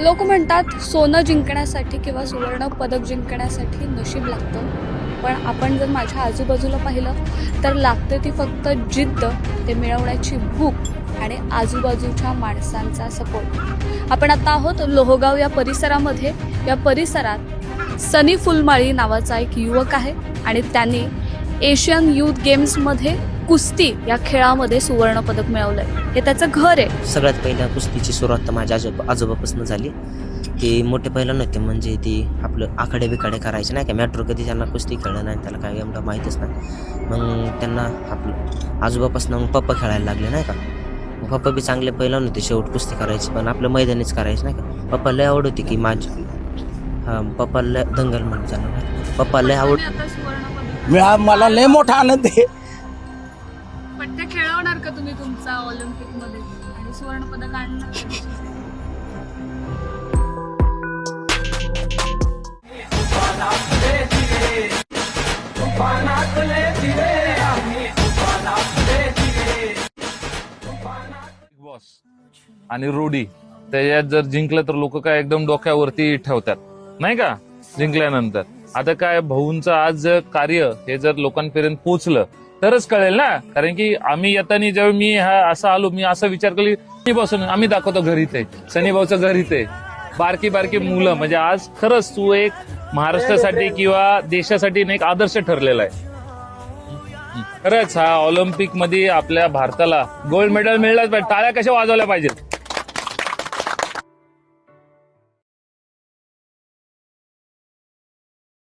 लोक म्हणतात सोनं जिंकण्यासाठी किंवा सुवर्ण पदक जिंकण्यासाठी नशीब लागतं, पण आपण जर माझ्या आजूबाजूला पाहिलं तर लागते ती फक्त जिद्द, ते मिळवण्याची भूक आणि आजूबाजूच्या माणसांचा सपोर्ट. आपण आता आहोत लोहगाव या परिसरामध्ये. या परिसरात सनी फुलमाळी नावाचा एक युवक आहे आणि त्यांनी एशियन युथ गेम्समध्ये कुस्ती या खेळामध्ये सुवर्ण पदक मिळवलंय. हे त्याचं घर आहे. सगळ्यात पहिल्या कुस्तीची सुरुवात तर माझ्या आजोबापासून झाली. ते मोठे पहिलं नव्हते, म्हणजे ती आपलं आखाडे बिखाडे करायचे नाही का. मेट्रो कधी त्यांना कुस्ती खेळलं नाही, त्याला काय एवढं माहीतच नाही. मग त्यांना आपलं आजोबापासून मग पप्पा खेळायला लागले नाही का. मग पप्पा बी चांगले पहिलं नव्हते, शेवट कुस्ती करायची, पण आपलं मैदानीच करायचं नाही का. पप्पाला आवड होती की माझी पप्पाला दंगल म्हणून जाणार. पप्पाला आवड. मला लय मोठा आनंद आहे. पण ते खेळवणार का तुम्ही तुमचा ऑलिम्पिक मध्ये आणि सुवर्ण पदक आणणार का? बॉस आणि रोडी त्याच्यात जर जिंकलं तर लोक काय एकदम डोक्यावरती ठेवतात नाही का जिंकल्यानंतर. आता काय भाऊंचं आज कार्य हे जर लोकांपर्यंत पोहोचलं तरच कळेल ना. कारण की आम्ही येताना जेव्हा मी असं आलो, मी असा विचार केली बसून आम्ही दाखवतो घरी ते सनी भाऊचं घरी ते बारकी बारकी मुलं. म्हणजे आज खरंच तू एक महाराष्ट्रासाठी किंवा देशासाठी एक आदर्श ठरलेला आहे. खरंच हा ऑलिम्पिक मध्ये आपल्या भारताला गोल्ड मेडल मिळालंच पाहिजे. टाळ्या कशा वाजवल्या पाहिजेत.